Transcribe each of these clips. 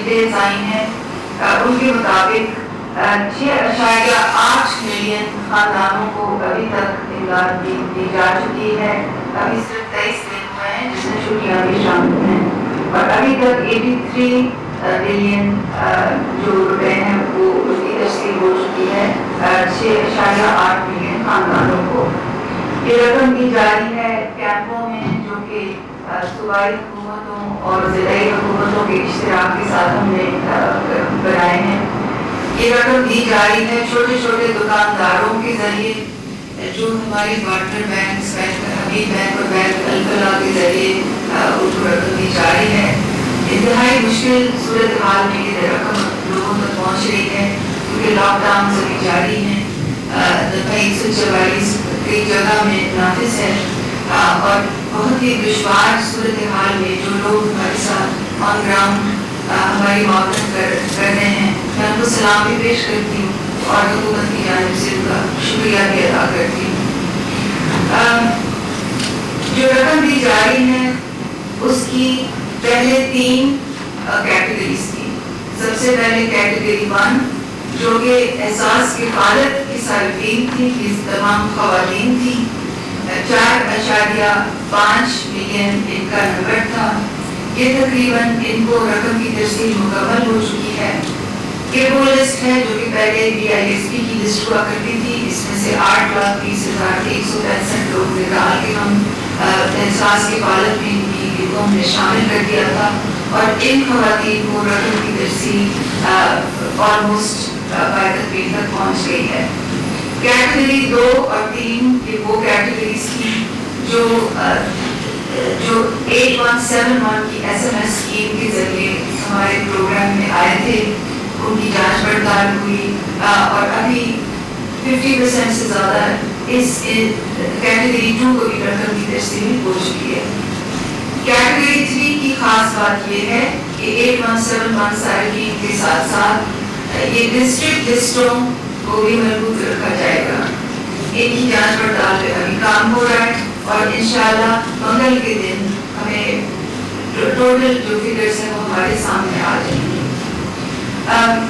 Details آئی ہیں ان کے مطابق 6.8 ملین خاندانوں کو ابھی تک امداد دی جا چکی ہے. ابھی صرف 23 دن ہوئے ہیں جس میں چھٹیاں بھی شامل ہیں اور ابھی تک 83 بلین جو روپے ہیں وہ اس کی تشکیل ہو چکی ہے 6.8 ملین خاندانوں کو. یہ رقم دی جاری ہے کیمپوں میں جو کہ صوبائی حکومتوں اور ضلعی حکومتوں کے اشتراک کے ساتھ ہم نے بنائے ہیں. یہ رقم دی جاری ہے چھوٹے چھوٹے دکانداروں کے ذریعے جو ہمارے پارٹنر بینکس بینک حبیب بینک اور بینک الفلاح کے ذریعے ان کو رقم دی جاری ہے. انتہائی مشکل صورتحال میں یہ رقم لوگوں تک پہنچ رہی ہے کیونکہ لاک ڈاؤن ابھی جاری ہیں. دفعہ 144 کئی جگہ میں نافذ ہے اور بہت ہی دشوار صورتحال میں جو لوگ ہمارے ساتھ آن گراؤنڈ ہماری معاونت کر رہے ہیں میں ان کو سلام بھی پیش کرتی ہوں اور حکومت کی جانب سے ان کا شکریہ بھی ادا کرتی ہوں. جو رقم دی جاری ہے اس کی پہلے 3 کیٹیگریز تھی. سب سے پہلے کیٹیگری 1 جو کہ احساس کفالت کی صارفین تھی کہ تمام خواتین تھیں 4.5 ملین ان کا نمبر تھا. یہ تقریباً ان کو رقم کی ترسیل مکمل ہو چکی ہے. یہ وہ لسٹ ہے جو کہ پہلے BISP کی لسٹ ہوا کرتی تھی. اس میں سے 8,30,165 لوگ نکال کے ہم احساس کفالت میں ان کی گروہوں میں شامل کر دیا تھا اور ان خواتین کو رقم کی ترسیل آلموسٹ تقریب تک پہنچ گئی ہے. کیٹیگری 2 اور 3 یہ وہ کیٹیگریز تھی جو 8171 کی SMS اسکیم کے ذریعے ہمارے پروگرام میں آئے تھے. ان کی جانچ پڑتال ہوئی اور ابھی 50% سے زیادہ اس کیٹیگری 2 کو بھی رقم کی ترسیل ہو چکی ہے. کیٹیگری 3 کی خاص بات یہ ہے کہ 8171 صارفین کے ساتھ ساتھ یہ ڈسٹرکٹ لسٹوں کو بھی مربوط رکھا جائے گا. ان کی جانچ پڑتال پہ ابھی کام ہو رہا ہے اور انشاءاللہ منگل کے دن ہمیں ٹوٹل جو فگرز ہیں وہ ہمارے سامنے آ جائیں گے.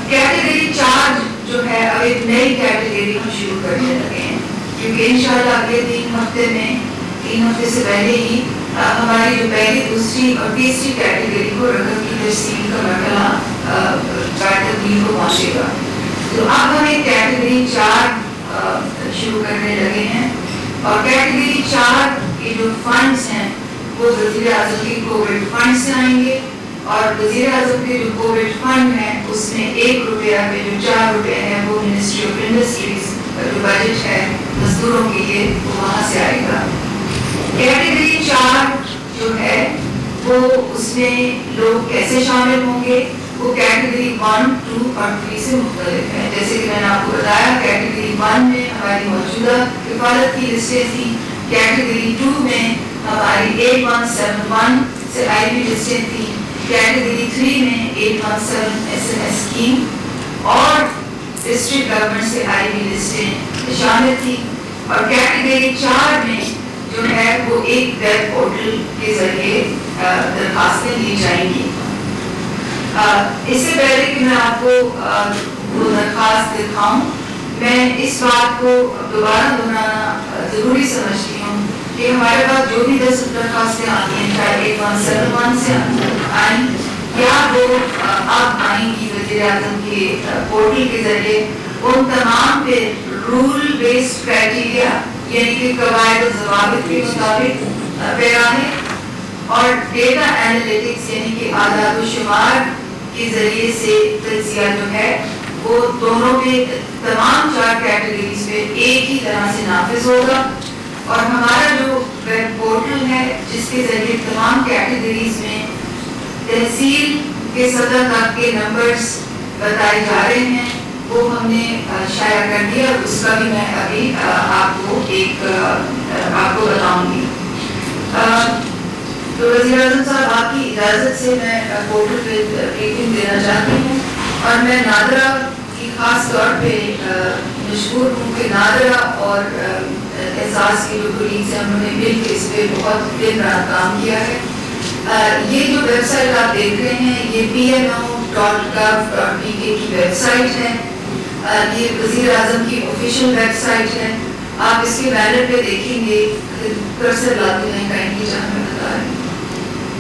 کیٹیگری 4 جو ہے اب ایک نئی کیٹیگری ہم شروع کرنے لگے ہیں کیونکہ انشاءاللہ اگلے 3 ہفتے میں 3 ہفتے سے پہلے ہی ہماری جو پہلی دوسری اور تیسری کیٹیگری کو رقم کی ترسیل کا مرحلہ تکمیل کو پہنچے گا. تو اب ہم ایک کیٹیگری 4 شروع کرنے لگے ہیں اور کیٹیگری 4 کے جو فنڈز ہیں وہ وزیر اعظم کی کووڈ فنڈ سے آئیں گے اور وزیر اعظم کے جو کووڈ فنڈ ہے اس میں 1 روپیہ پہ جو 4 روپے ہیں وہ منسٹری آف انڈسٹریز کا جو بجٹ ہے مزدوروں کے لیے وہ وہاں سے آئے گا. کیٹیگری 4 جو ہے وہ اس میں لوگ کیسے شامل ہوں گے وہ کیٹیگری 1, 2 اور 3 سے مختلف ہے. جیسے کہ میں نے آپ کو بتایا کیٹیگری 1 میں ہماری موجودہ کفالت کی لسٹیں تھیں. کیٹیگری 2 میں ہماری 8171 سے آئی ہوئی لسٹیں تھیں. کیٹیگری 3 میں 817 SMS اسکیم اور ڈسٹرکٹ گورنمنٹ سے آئی ہوئی لسٹیں شامل تھیں. اور کیٹیگری 4 میں جو ہے وہ ایک ویب پورٹل کے ذریعے درخواستیں لی جائیں گی. اس سے پہلے کہ میں آپ کو وہ درخواست دکھاؤں میں اس بات کو دوبارہ دہرانا ضروری سمجھتی ہوں کہ ہمارے پاس جو بھی 10 درخواستیں آتی ہیں چاہے 8171 سے آئیں یا وہ اب آئیں گی وزیر اعظم کے پورٹل کے ذریعے ان تمام پہ رول بیسڈ کرائٹیریا یعنی کہ قواعد و ضوابط کے مطابق پیرانے اور ڈیٹا اینالیٹکس یعنی کہ اعداد و شمار کے ذریعے سے تجزیہ جو ہے وہ دونوں پہ تمام 4 کیٹیگریز پہ ایک ہی طرح سے نافذ ہوگا. اور ہمارا جو ویب پورٹل ہے جس کے ذریعے تمام کیٹیگریز میں تحصیل کے سطح تک کے نمبرز بتائے جا رہے ہیں وہ ہم نے شائع کر دیا اور اس کا بھی میں ابھی آپ کو بتاؤں گی. تو وزیر اعظم صاحب آپ کی اجازت سے میں پورٹل پہ بریفنگ دینا چاہتی ہوں اور میں نادرہ کی خاص طور پہ مشکور ہوں کہ نادرہ اور احساس کے جو کولیگز ہیں انہوں نے مل کے اس پہ بہت دن رات کام کیا ہے. یہ جو ویب سائٹ آپ دیکھ رہے ہیں یہ PMO www.gov.pk کی ویب سائٹ ہے. یہ وزیر اعظم کی آفیشیل ویب سائٹ ہے. آپ اس کے بینر پہ دیکھیں گے, کرسر لاتے ہیں کہیں کی جہاں میں بتا رہی ہوں.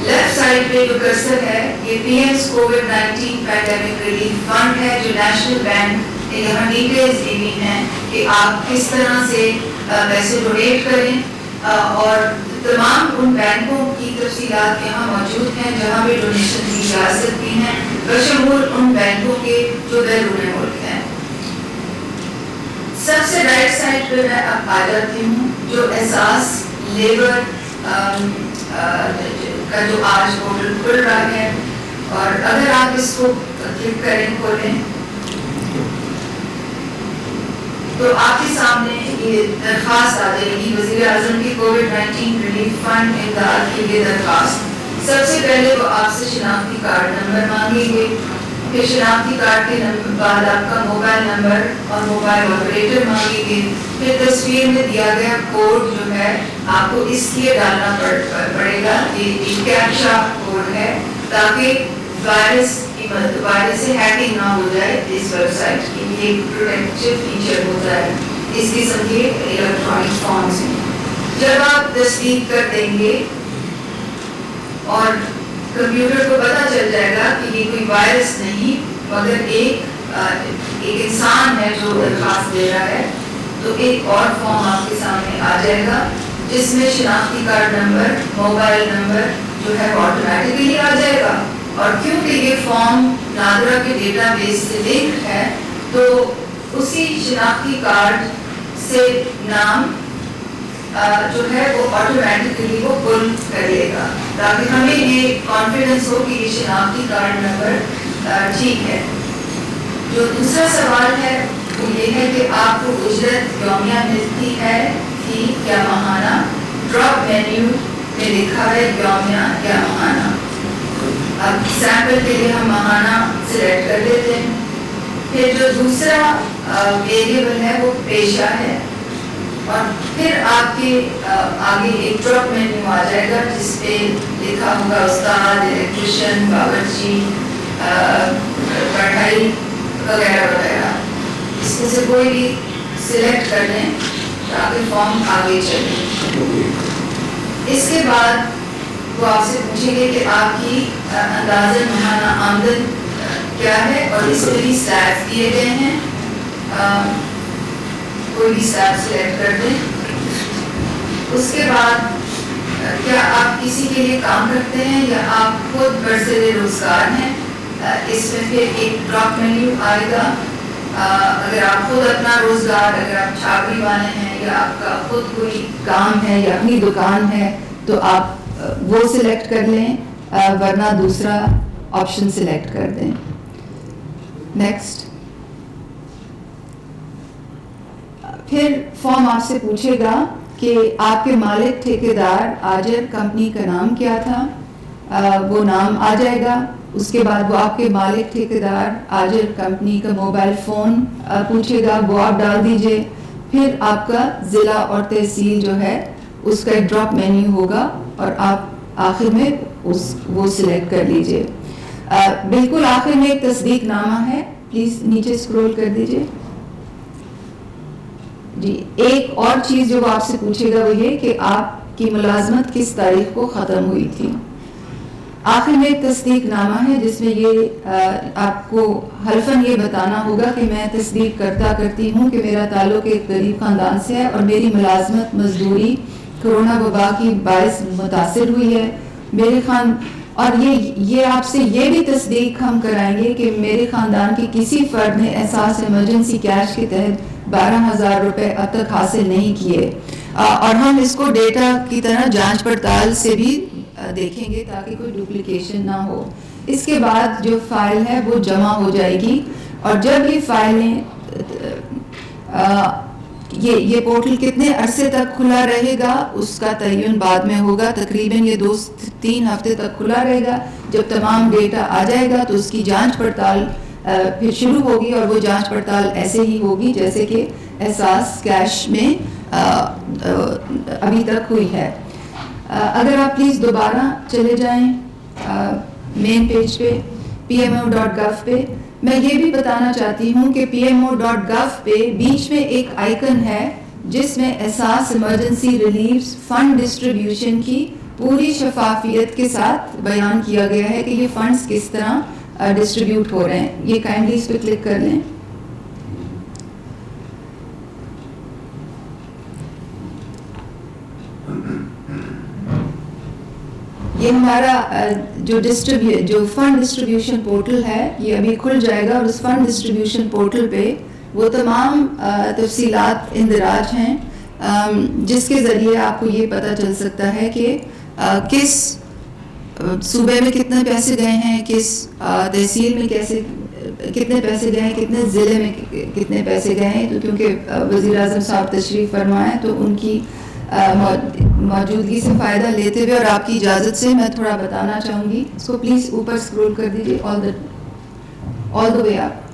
لیفٹ سائڈ پہ جو کرسر ہے یہ پی ایم's کووڈ-19 پینڈیمک ریلیف فنڈ ہے جو نیشنل بینک نے یہاں ڈیٹیلز دی ہوئی ہیں کہ آپ کس طرح سے پیسے ڈونیٹ کریں, اور تمام ان بینکوں کی تفصیلات یہاں موجود ہیں جہاں پہ ڈونیشن دی جا سکتی ہیں, بشمول ان بینکوں کے جو بیرون ملک ہیں. سب سے رائٹ سائڈ پہ میں اب آ جاتی ہوں جو احساس لیبر کا جو آج پورٹل کھل رہا ہے, اور اگر آپ اس کو کلک کریں کھولیں تو آپ کے سامنے یہ درخواست آ جائے گی, وزیر اعظم کی کووڈ-19 ریلیف فنڈ امداد کے لیے درخواست. سب سے پہلے وہ آپ سے شناختی کارڈ نمبر مانگیں گے, پھر شناختی کارڈ کے بعد آپ کا موبائل نمبر اور موبائل آپریٹر مانگیں گے, پھر تصویر میں دیا گیا کوڈ جو ہے آپ کو اس لیے ڈالنا پڑے گا, یہ ایک کیپچا کوڈ ہے تاکہ وائرس سے ہیکنگ نہ ہو جائے. اس ویب سائٹ کی یہ ایک پروٹیکٹیو فیچر ہوتا ہے اس قسم کے الیکٹرانک فارمز میں. جب آپ تصدیق کر دیں گے اور کمپیوٹر کو پتہ چل جائے گا کہ یہ کوئی وائرس نہیں مگر ایک انسان ہے جو درخواست دے رہا ہے, تو ایک اور فارم آپ کے سامنے آ جائے گا جس میں شناختی کارڈ نمبر, موبائل نمبر جو ہے آٹومیٹکلی آ جائے گا. اور کیونکہ یہ فارم نادرا کے ڈیٹا بیس سے لنک ہے تو اسی شناختی کارڈ سے نام جو ہے وہ آٹومیٹکلی وہ پل کر لے گا تاکہ ہمیں یہ کانفیڈنس ہو کہ یہ شناختی کارڈ نمبر ٹھیک ہے. جو دوسرا سوال ہے وہ یہ ہے کہ آپ کو اجرت یومیہ ملتی ہے کہ کیا ماہانہ. ڈراپ مینیو میں لکھا ہے یومیہ یا ماہانہ. اب سیمپل کے لیے ہم ماہانہ سلیکٹ کر لیتے ہیں. پھر جو دوسرا ویریبل ہے وہ پیشہ ہے, اور پھر آپ کے آگے ایک ڈراپ مینیو آ جائے گا جس پہ لکھا ہوگا استاد, الیکٹریشین, باورچی, پڑھائی وغیرہ وغیرہ. اس میں سے کوئی بھی سلیکٹ کر لیں تاکہ فارم آگے چلے. اس کے بعد وہ آپ سے پوچھیں گے کہ آپ کی اندازن ماہانہ آمدن کیا ہے, اور اس میں بھی سلیب دیے گئے ہیں. کوئی بھی سلیب سلیکٹ کر دیں. اس کے بعد کیا آپ کسی کے لیے کام کرتے ہیں یا آپ خود برسر روزگار ہیں, اس میں پھر ایک ڈراپ مینیو آئے گا. اگر آپ خود اپنا روزگار, اگر آپ چھاپری والے ہیں یا آپ کا خود کوئی کام ہے یا اپنی دکان ہے تو آپ وہ سلیکٹ کر لیں, ورنہ دوسرا آپشن سلیکٹ کر دیں. نیکسٹ. پھر فارم آپ سے پوچھے گا کہ آپ کے مالک ٹھیکیدار آجر کمپنی کا نام کیا تھا, وہ نام آ جائے گا. اس کے بعد وہ آپ کے مالک ٹھیکیدار آجر کمپنی کا موبائل فون پوچھے گا, وہ آپ ڈال دیجئے. پھر آپ کا ضلع اور تحصیل جو ہے اس کا ایک ڈراپ مینیو ہوگا اور آپ آخر میں وہ سلیکٹ کر لیجئے. بالکل آخر میں ایک تصدیق نامہ ہے, پلیز نیچے اسکرول کر دیجئے. جی, ایک اور چیز جو وہ آپ سے پوچھے گا وہ یہ کہ آپ کی ملازمت کس تاریخ کو ختم ہوئی تھی. آخر میں ایک تصدیق نامہ ہے جس میں یہ آپ کو حلفاً یہ بتانا ہوگا کہ میں تصدیق کرتی ہوں کہ میرا تعلق ایک غریب خاندان سے ہے اور میری ملازمت مزدوری کرونا وبا کی باعث متاثر ہوئی ہے. میرے اور یہ آپ سے یہ بھی تصدیق ہم کرائیں گے کہ میرے خاندان کے کسی فرد نے احساس ایمرجنسی کیش کے تحت 12,000 روپے اب تک حاصل نہیں کیے, اور ہم اس کو ڈیٹا کی طرح جانچ پڑتال سے بھی دیکھیں گے تاکہ کوئی ڈپلیکیشن نہ ہو. اس کے بعد جو فائل ہے وہ جمع ہو جائے گی, اور جب یہ فائلیں یہ پورٹل کتنے عرصے تک کھلا رہے گا اس کا تعین بعد میں ہوگا. تقریباً یہ 2-3 ہفتے تک کھلا رہے گا. جب تمام ڈیٹا آ جائے گا تو اس کی جانچ پڑتال پھر شروع ہوگی, اور وہ جانچ پڑتال ایسے ہی ہوگی جیسے کہ احساس کیش میں ابھی تک ہوئی ہے. اگر آپ پلیز دوبارہ چلے جائیں مین پیج پہ, PMO.gov پہ. میں یہ بھی بتانا چاہتی ہوں کہ PMO.gov پہ بیچ میں ایک آئیکن ہے جس میں احساس ایمرجنسی ریلیف فنڈ ڈسٹریبیوشن کی پوری شفافیت کے ساتھ بیان کیا گیا ہے کہ یہ فنڈز کس طرح ڈسٹریبیوٹ ہو رہے ہیں. یہ کائنڈلی اس پہ کلک کر لیں. یہ ہمارا جو فنڈ ڈسٹریبیوشن پورٹل ہے یہ ابھی کھل جائے گا, اور اس فنڈ ڈسٹریبیوشن پورٹل پہ وہ تمام تفصیلات اندراج ہیں جس کے ذریعے آپ کو یہ پتہ چل سکتا ہے کہ کس صوبے میں کتنے پیسے گئے ہیں, کس تحصیل میں کتنے پیسے گئے ہیں, کتنے ضلع میں کتنے پیسے گئے ہیں. تو کیونکہ وزیر اعظم صاحب تشریف فرمائے تو ان کی موجودگی سے فائدہ لیتے ہوئے اور آپ کی اجازت سے میں تھوڑا بتانا چاہوں گی. اس کو پلیز اوپر اسکرول کر دیجیے آل دا وے اپ.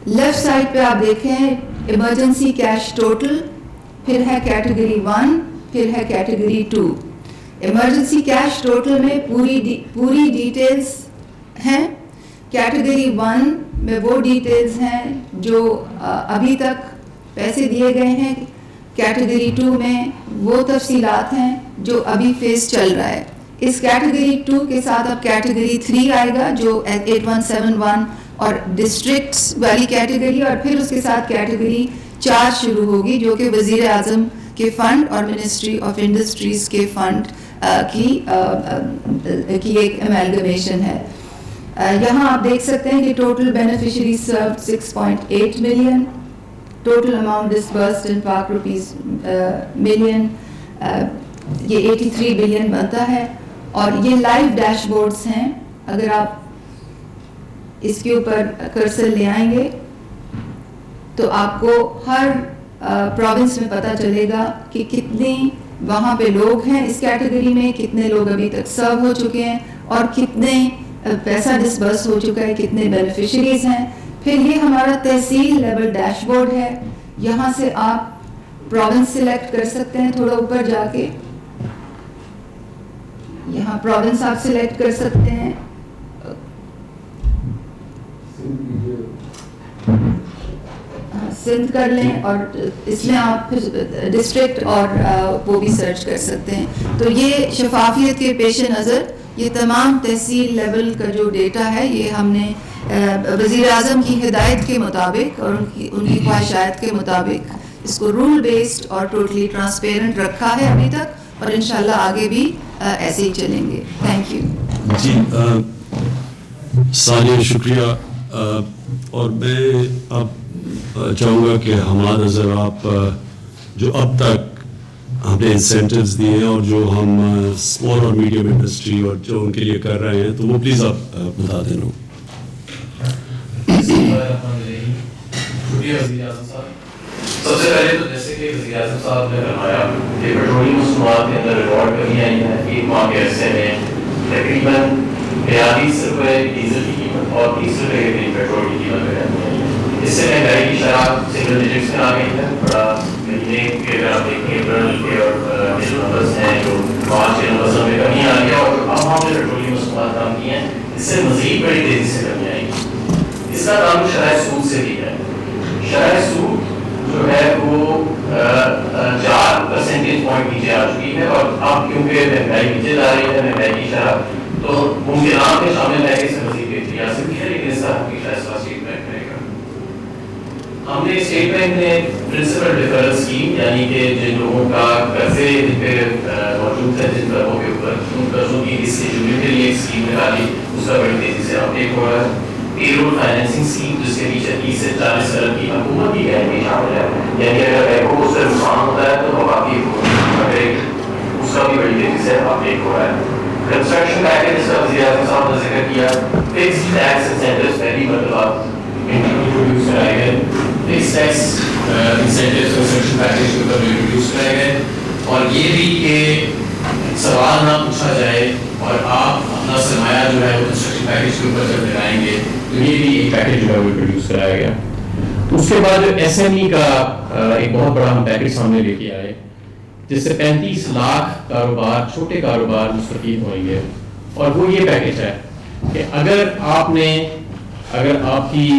لیفٹ سائڈ پہ آپ دیکھیں ایمرجنسی کیش ٹوٹل, پھر ہے کیٹیگری 1, پھر ہے کیٹیگری 2. ایمرجنسی کیش ٹوٹل میں پوری ڈیٹیلز ہیں. کیٹیگری 1 میں وہ ڈیٹیلز ہیں جو ابھی تک پیسے دیے گئے ہیں. کیٹیگری 2 میں وہ تفصیلات ہیں جو ابھی فیس چل رہا ہے. اس کیٹیگری 2 کے ساتھ اب کیٹیگری 3 آئے گا جو 8171 اور ڈسٹرکٹس والی کیٹیگری, اور پھر اس کے ساتھ کیٹیگری 4 شروع ہوگی جو کہ وزیر اعظم کے فنڈ اور منسٹری آف انڈسٹریز کے فنڈ کی ایک ایمالگمیشن ہے. یہاں آپ دیکھ سکتے ہیں کہ total beneficiary served 6.8 million, total amount disbursed in Pak rupees million, یہ 83 بلین بنتا ہے. اور یہ لائیو ڈیش بورڈز ہیں, اگر آپ اس کے اوپر کرسر لے آئیں گے تو آپ کو ہر پروونس میں پتہ چلے گا کہ کتنے وہاں پہ لوگ ہیں اس کیٹیگری میں, کتنے لوگ ابھی تک سرو ہو چکے ہیں, اور کتنے پیسہ ڈسبرس ہو چکا ہے, کتنے بینیفیشریز ہیں. پھر یہ ہمارا تحصیل لیول ڈیش بورڈ ہے. یہاں سے آپ پروونس سلیکٹ کر سکتے ہیں, تھوڑا اوپر جا کے یہاں پروونس آپ سلیکٹ کر سکتے ہیں. سندھ کر لیں, اور اس میں آپ ڈسٹرکٹ اور وہ بھی سرچ کر سکتے ہیں. تو یہ شفافیت کے پیش نظر یہ تمام تحصیل لیول کا جو ڈیٹا ہے یہ ہم نے وزیر اعظم کی ہدایت کے مطابق اور ان کی خواہشات کے مطابق اس کو رول بیسڈ اور ٹوٹلی ٹرانسپیرنٹ رکھا ہے ابھی تک, اور انشاءاللہ آگے بھی ایسے ہی چلیں گے. Thank you. جی ثانیہ شکریہ. اور میں اب چاہوں گا کہ ہمارا نظر آپ جو اب تک ہم نے انسینٹیوز دیے ہیں اور جو ہم اسمال اور میڈیم انڈسٹری اور جو ان کے لیے کر رہے ہیں تو وہ پلیز آپ بتا دیں. لوگ سب سے پہلے تو جیسے کہ وزیر اعظم صاحب نے فرمایا کہ پیٹرولیم مصنوعات کے اندر ریکارڈ کمی آئی ہے. 1 ماہ کے عرصے میں تقریباً 42 روپے ڈیزل کی قیمت اور 30 روپے کے قریب پیٹرول کی قیمت میں. اس سے مہنگائی کی شرح سنگل ڈیجٹس میں آ گئی ہے. بڑا مہینے کے اگر آپ دیکھیں اپریل کے اور جو نمبرس ہیں جو مارچ کے نمبرس میں کمی آ رہی ہے, اور اب ہم نے پیٹرولیم مصنوعات کام کی ہیں اس سے مزید بڑی تیزی سے کمی آئے گی. اس کا تعلق شرح سود سے بھی ہے. شرح سود جو ہے وہ 4 پرسنٹیج پوائنٹ نیچے آ چکی ہے, اور اب کیونکہ مہنگائی نیچے جا رہی ہے, مہنگائی کی شرح تو ممکنات میں شامل ہے کہ اس سے مزید بہتری آ سکتی ہے, لیکن اس کا حقیقی فیصلہ اسٹیٹ بینک کرے گا. ہم نے اسٹیٹ بینک نے پرنسپل ڈیفرل اسکیم یعنی کہ جن لوگوں کا قرضے جن پہ موجود ہے, جن قرضوں کے اوپر ان قرضوں کی ڈسٹریبیوشن کے لیے ایک اسکیم نکالی, اس کا بڑی تیزی سے اپڈیٹ ہو رہا ہے. پے رول فائنینسنگ اسکیم جس کے پیچھے 30 سے 40 ارب کی حکومت کی گارنٹی شامل ہے, یعنی اگر بینکوں کو اس سے نقصان ہوتا ہے تو باقی اس کا بھی بڑی تیزی سے اپڈیٹ ہو رہا ہے. کنسٹرکشن پیکیج جس کا وزیر اعظم صاحب نے ذکر کیا, فکسڈ ٹیکس انسینٹیوز پہلی مرتبہ انٹروڈیوس کرائے گئے. Fixed tax incentives construction package کے اوپر انٹروڈیوس کرائے گئے, اور یہ بھی کہ سوال نہ پوچھا جائے اور آپ اپنا سرمایہ جو ہے وہ کنسٹرکشن پیکیج کے اوپر جب لگائیں گے تو یہ بھی ایک پیکیج جو ہے وہ انٹروڈیوس کرایا گیا. اس کے بعد جو ایس ایم ای کا ایک بہت بڑا ہم پیکیج سامنے لے کے آئے, جس سے 35 لاکھ کاروبار, چھوٹے کاروبار مستفید ہوئیں گے, اور وہ یہ پیکیج ہے کہ اگر آپ کی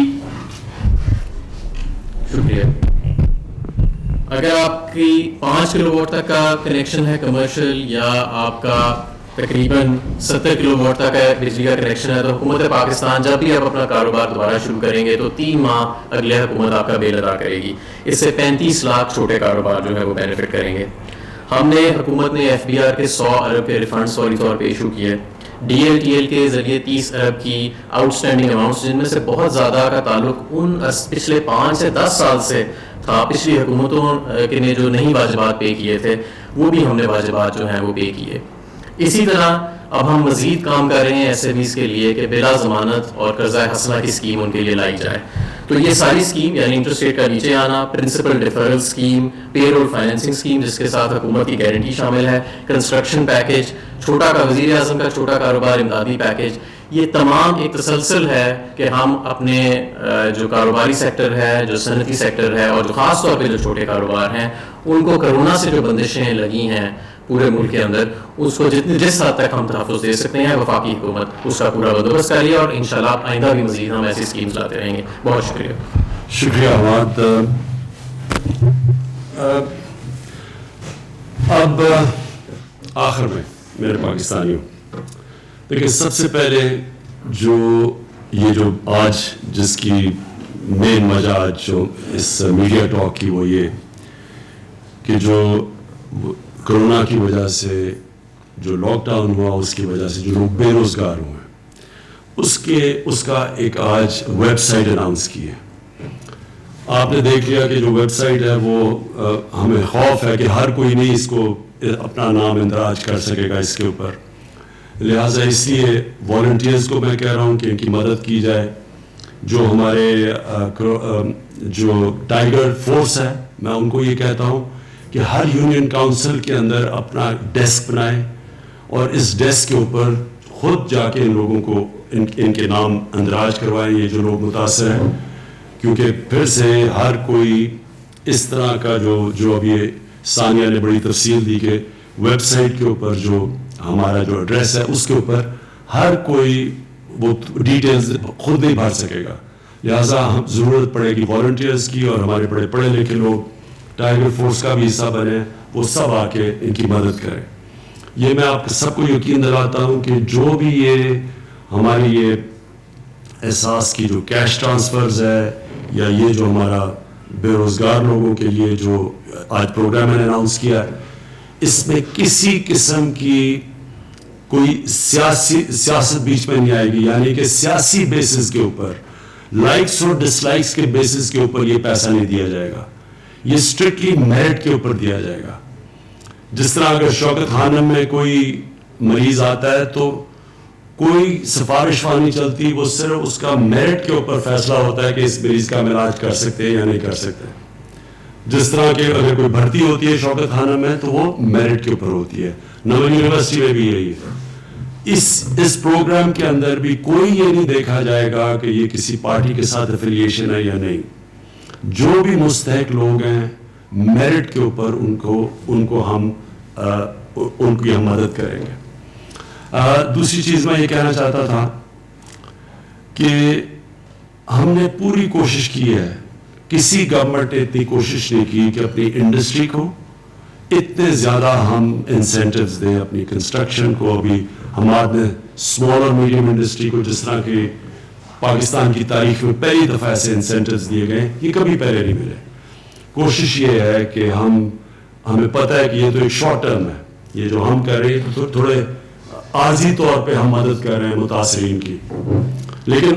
شکریہ اگر آپ کی 5 کلو واٹ تک کا کنیکشن ہے کمرشل, یا آپ کا تقریباً 70 کلو واٹ تک ہے بجلی کا کنیکشن ہے, تو حکومت پاکستان جب بھی آپ اپنا کاروبار دوبارہ شروع کریں گے تو 3 ماہ اگلے حکومت آپ کا بل ادا کرے گی. اس سے 35 لاکھ چھوٹے کاروبار جو ہے وہ بینیفٹ کریں گے. حکومت نے FBR کے 100 ارب کے ریفنڈ فوری طور پہ ایشو کیے. DLTL کے ذریعے 30 ارب کی آؤٹ اسٹینڈنگ اماؤنٹس, جن میں سے بہت زیادہ کا تعلق ان پچھلے 5 سے 10 سال سے تھا, پچھلی حکومتوں کے نے جو نہیں واجبات پے کیے تھے, وہ بھی ہم نے واجبات جو ہیں وہ پے کیے. اسی طرح اب ہم مزید کام کر رہے ہیں SMEs کے لیے کہ بلا ضمانت اور قرضہ حسنہ کی اسکیم ان کے لیے لائی جائے. تو یہ ساری اسکیم, یعنی انٹرسٹ ریٹ کا نیچے آنا, پرنسپل ڈیفرل اسکیم, پے رول فائنینسنگ اسکیم جس کے ساتھ حکومت کی گارنٹی شامل ہے, کنسٹرکشن پیکیج, چھوٹا کا وزیر اعظم کا چھوٹا کاروبار امدادی پیکیج, یہ تمام ایک تسلسل ہے کہ ہم اپنے جو کاروباری سیکٹر ہے, جو صنعتی سیکٹر ہے, اور جو خاص طور پہ جو چھوٹے کاروبار ہیں, ان کو کرونا سے جو بندشیں لگی ہیں پورے ملک کے اندر, اس کو جس حد تک ہم تحفظ دے سکتے ہیں وفاقی حکومت اس کا پورا بندوبست کر لیا, اور انشاءاللہ آئندہ بھی مزید ہم ایسی اسکیمز لاتے رہیں گے. بہت شکریہ. شکریہ حماد. اب آخر میں میرے پاکستانیوں, دیکھیں سب سے پہلے جو آج جس کی مین وجہ آج جو اس میڈیا ٹاک کی, وہ یہ کہ جو کرونا کی وجہ سے جو لاک ڈاؤن ہوا, اس کی وجہ سے جو لوگ بے روزگار ہوئے, اس کا ایک آج ویب سائٹ اناؤنس کی ہے. آپ نے دیکھ لیا کہ جو ویب سائٹ ہے وہ ہمیں خوف ہے کہ ہر کوئی نہیں اس کو اپنا نام اندراج کر سکے گا اس کے اوپر, لہٰذا اس لیے والنٹیئرز کو میں کہہ رہا ہوں کہ ان کی مدد کی جائے. جو ہمارے جو ٹائیگر فورس ہے, میں ان کو یہ کہتا ہوں کہ ہر یونین کاؤنسل کے اندر اپنا ڈیسک بنائیں, اور اس ڈیسک کے اوپر خود جا کے ان لوگوں کو ان کے نام اندراج کروائیں, یہ جو لوگ متاثر ہیں, کیونکہ پھر سے ہر کوئی اس طرح کا جو اب یہ ثانیہ نے بڑی تفصیل دی کہ ویب سائٹ کے اوپر جو ہمارا جو ایڈریس ہے اس کے اوپر ہر کوئی وہ ڈیٹیلز خود نہیں بھر سکے گا, لہٰذا ہم ضرورت پڑے گی والنٹیئرز کی, اور ہمارے بڑے پڑھے لکھے لوگ ٹائیگر فورس کا بھی حصہ بنے, وہ سب آ کے ان کی مدد کریں. یہ میں آپ سب کو یقین دلاتا ہوں کہ جو بھی یہ ہماری یہ احساس کی جو کیش ٹرانسفرز ہے, یا یہ جو ہمارا بے روزگار لوگوں کے لیے جو آج پروگرام میں نے اناؤنس کیا ہے, اس میں کسی قسم کی کوئی سیاست بیچ میں نہیں آئے گی. یعنی کہ سیاسی بیسس کے اوپر, لائکس اور ڈس لائکس کے بیسس کے اوپر یہ پیسہ نہیں دیا جائے گا, یہ اسٹرکٹلی میرٹ کے اوپر دیا جائے گا. جس طرح اگر شوکت خانم میں کوئی مریض آتا ہے تو کوئی سفارش نہیں چلتی, وہ صرف اس کا میرٹ کے اوپر فیصلہ ہوتا ہے کہ اس مریض کا ہم علاج کر سکتے ہیں یا نہیں کر سکتے. جس طرح کہ اگر کوئی بھرتی ہوتی ہے شوکت خانم میں تو وہ میرٹ کے اوپر ہوتی ہے. نوین یونیورسٹی میں بھی یہی ہے. اس پروگرام کے اندر بھی کوئی یہ نہیں دیکھا جائے گا کہ یہ کسی پارٹی کے ساتھ افیلیشن ہے یا نہیں. جو بھی مستحق لوگ ہیں میرٹ کے اوپر ان کو ہم مدد کریں گے. دوسری چیز میں یہ کہنا چاہتا تھا کہ ہم نے پوری کوشش کی ہے, کسی گورنمنٹ نے اتنی کوشش نہیں کی کہ اپنی انڈسٹری کو اتنے زیادہ ہم انسینٹیوز دیں, اپنی کنسٹرکشن کو. ابھی ہمارے اسمال اور میڈیم انڈسٹری کو جس طرح کہ پاکستان کی تاریخ میں پہلی دفعہ ایسے انسینٹیوز دیے گئے, یہ کبھی پہلے نہیں ملے. کوشش یہ ہے کہ ہمیں پتہ ہے کہ یہ تو ایک شارٹ ٹرم ہے, یہ جو ہم کر رہے ہیں تو تھوڑے عارضی طور پہ ہم مدد کر رہے ہیں متاثرین کی, لیکن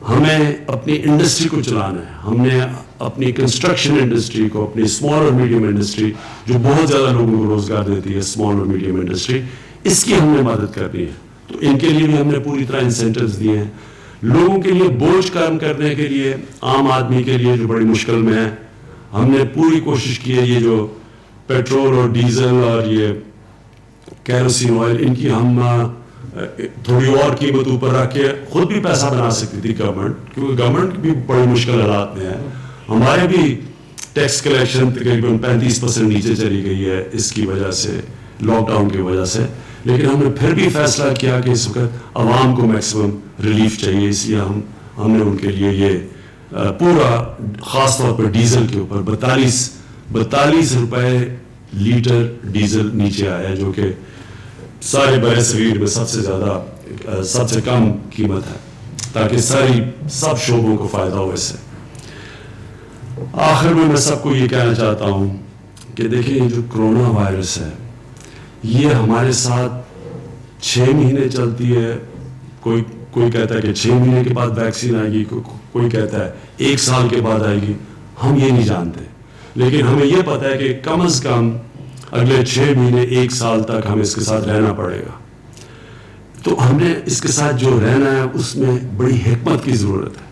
ہمیں اپنی انڈسٹری کو چلانا ہے. ہم نے اپنی کنسٹرکشن انڈسٹری کو, اپنی اسمال اور میڈیم انڈسٹری جو بہت زیادہ لوگوں کو روزگار دیتی ہے, اسمال اور میڈیم انڈسٹری, اس کی ہم نے مدد کرنی ہے. تو ان کے لیے بھی ہم نے پوری طرح انسینٹیوز دیے ہیں. لوگوں کے لیے بوجھ کم کرنے کے لیے, عام آدمی کے لیے جو بڑی مشکل میں ہے, ہم نے پوری کوشش کی ہے. یہ جو پیٹرول اور ڈیزل اور یہ کیروسین آئل, ان کی ہم تھوڑی اور قیمت اوپر رکھ کے خود بھی پیسہ بنا سکتی تھی گورنمنٹ, کیونکہ گورنمنٹ بھی بڑی مشکل حالات میں ہے. ہمارے بھی ٹیکس کلیکشن تقریباً 35% نیچے چلی گئی ہے اس کی وجہ سے, لاک ڈاؤن کی وجہ سے. لیکن ہم نے پھر بھی فیصلہ کیا کہ اس وقت عوام کو میکسیمم ریلیف چاہیے، اس لیے ہم نے ان کے لیے یہ پورا خاص طور پر ڈیزل کے اوپر 42 روپے لیٹر ڈیزل نیچے آیا ہے، جو کہ سارے بر صغیر میں سب سے کم قیمت ہے، تاکہ سب شعبوں کو فائدہ ہو اس سے۔ آخر میں سب کو یہ کہنا چاہتا ہوں کہ دیکھیں یہ جو کرونا وائرس ہے یہ ہمارے ساتھ 6 مہینے چلتی ہے، کوئی کہتا ہے کہ 6 مہینے کے بعد ویکسین آئے گی، کوئی کہتا ہے 1 سال کے بعد آئے گی، ہم یہ نہیں جانتے، لیکن ہمیں یہ پتہ ہے کہ کم از کم اگلے 6 مہینے 1 سال تک ہمیں اس کے ساتھ رہنا پڑے گا۔ تو ہم نے اس کے ساتھ جو رہنا ہے اس میں بڑی حکمت کی ضرورت ہے،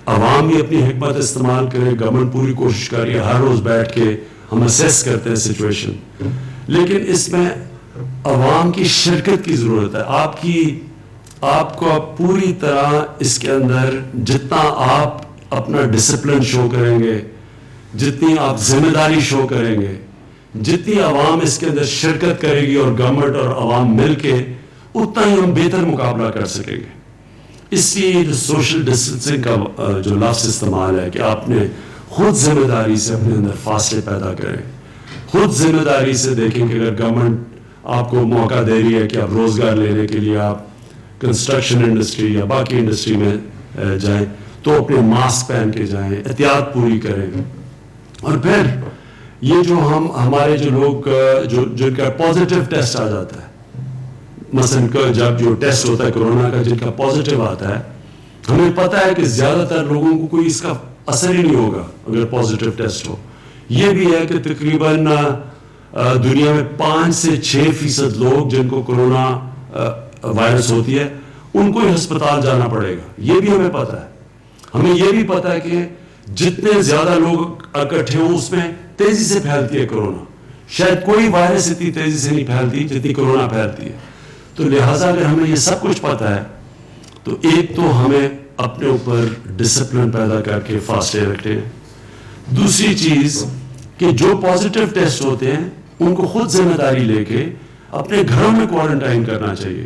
عوام بھی اپنی حکمت استعمال کرے، گورنمنٹ پوری کوشش کر رہی ہے، ہر روز بیٹھ کے ہم اسیس کرتے ہیں سچویشن، لیکن اس میں عوام کی شرکت کی ضرورت ہے، آپ کو پوری طرح اس کے اندر جتنا آپ اپنا ڈسپلن شو کریں گے، جتنی آپ ذمہ داری شو کریں گے، جتنی عوام اس کے اندر شرکت کرے گی اور گورنمنٹ اور عوام مل کے، اتنا ہی ہم بہتر مقابلہ کر سکیں گے۔ اس لیے جو سوشل ڈسٹینسنگ کا جو لفظ استعمال ہے کہ آپ نے خود ذمہ داری سے اپنے اندر فاصلے پیدا کریں، خود ذمہ داری سے دیکھیں کہ اگر گورنمنٹ آپ کو موقع دے رہی ہے کہ آپ روزگار لینے کے لیے آپ کنسٹرکشن انڈسٹری یا باقی انڈسٹری میں جائیں تو اپنے ماسک پہن کے جائیں، احتیاط پوری کریں۔ اور پھر یہ جو ہمارے جو لوگ جن کا پازیٹیو ٹیسٹ آ جاتا ہے، مثلا جب جو ٹیسٹ ہوتا ہے کرونا کا جن کا پازیٹیو آتا ہے، ہمیں پتہ ہے کہ زیادہ تر لوگوں کو کوئی اس کا اثر ہی نہیں ہوگا اگر پازیٹیو ٹیسٹ ہو۔ یہ بھی ہے کہ تقریباً دنیا میں 5 سے 6% لوگ جن کو کرونا وائرس ہوتی ہے ان کو ہی ہسپتال جانا پڑے گا، یہ بھی ہمیں پتہ ہے۔ ہمیں یہ بھی پتہ ہے کہ جتنے زیادہ لوگ اکٹھے ہوں اس میں تیزی سے پھیلتی ہے کرونا، شاید کوئی وائرس اتنی تیزی سے نہیں پھیلتی جتنی کرونا پھیلتی ہے۔ تو لہٰذا اگر ہمیں یہ سب کچھ پتہ ہے تو ایک تو ہمیں اپنے اوپر ڈسپلن پیدا کر کے فاصلے رکھنے ہیں، دوسری چیز کہ جو پازیٹیو ٹیسٹ ہوتے ہیں ان کو خود ذمہ داری لے کے اپنے گھروں میں کوارنٹائن کرنا چاہیے۔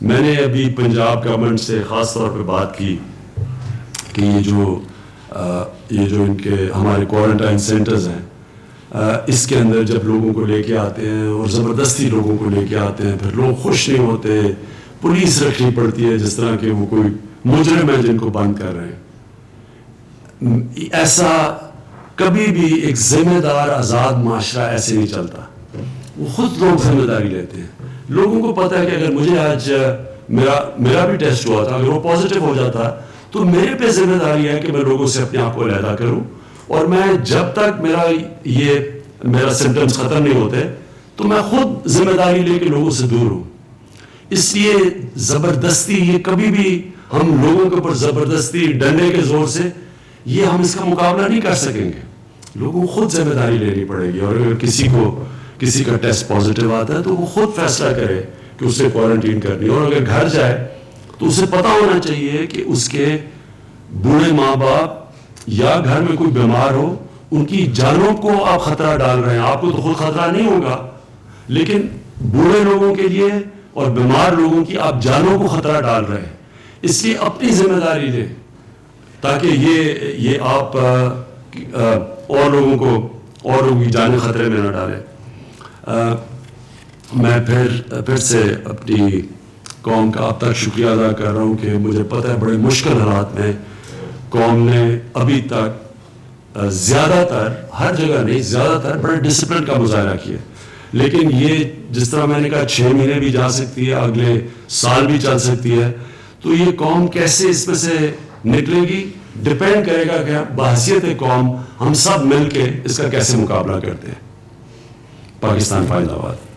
میں نے ابھی پنجاب گورنمنٹ سے خاص طور پہ بات کی کہ یہ جو ان کے ہمارے کوارنٹائن سینٹرز ہیں، اس کے اندر جب لوگوں کو لے کے آتے ہیں اور زبردستی لوگوں کو لے کے آتے ہیں، پھر لوگ خوش نہیں ہوتے، پولیس رکھنی پڑتی ہے جس طرح کہ وہ کوئی مجرم ہے جن کو بند کر رہے ہیں۔ ایسا کبھی بھی ایک ذمہ دار آزاد معاشرہ ایسے نہیں چلتا، وہ خود لوگ ذمہ داری لیتے ہیں۔ لوگوں کو پتہ ہے کہ اگر مجھے آج میرا بھی ٹیسٹ ہوا تھا، اگر وہ پازیٹیو ہو جاتا تو میرے پہ ذمہ داری ہے کہ میں لوگوں سے اپنے آپ کو علیحدہ کروں، اور میں جب تک میرا سمٹمز ختم نہیں ہوتے تو میں خود ذمہ داری لے کے لوگوں سے دور ہوں۔ اس لیے زبردستی یہ کبھی بھی ہم لوگوں کے اوپر زبردستی ڈنڈے کے زور سے یہ ہم اس کا مقابلہ نہیں کر سکیں گے، لوگوں کو خود ذمہ داری لینی پڑے گی۔ اور اگر کسی کا ٹیسٹ پازیٹیو آتا ہے تو وہ خود فیصلہ کرے کہ اسے کوارنٹین کرنی ہے، اور اگر گھر جائے تو اسے پتہ ہونا چاہیے کہ اس کے بوڑھے ماں باپ یا گھر میں کوئی بیمار ہو، ان کی جانوں کو آپ خطرہ ڈال رہے ہیں۔ آپ کو تو خود خطرہ نہیں ہوگا، لیکن بوڑھے لوگوں کے لیے اور بیمار لوگوں کی آپ جانوں کو خطرہ ڈال رہے ہیں۔ اس لیے اپنی ذمہ داری لیں تاکہ یہ آپ اور لوگوں کی جانیں خطرے میں نہ ڈالیں۔ میں پھر سے اپنی قوم کا اب تک شکریہ ادا کر رہا ہوں کہ مجھے پتہ ہے بڑے مشکل حالات میں قوم نے ابھی تک زیادہ تر، ہر جگہ نہیں، زیادہ تر بڑے ڈسپلن کا مظاہرہ کیا، لیکن یہ جس طرح میں نے کہا 6 مہینے بھی جا سکتی ہے، اگلے سال بھی چل سکتی ہے، تو یہ قوم کیسے اس میں سے نکلے گی ڈپینڈ کرے گا کہ بحیثیت قوم ہم سب مل کے اس کا کیسے مقابلہ کرتے ہیں۔ پاکستان فائدہ آباد۔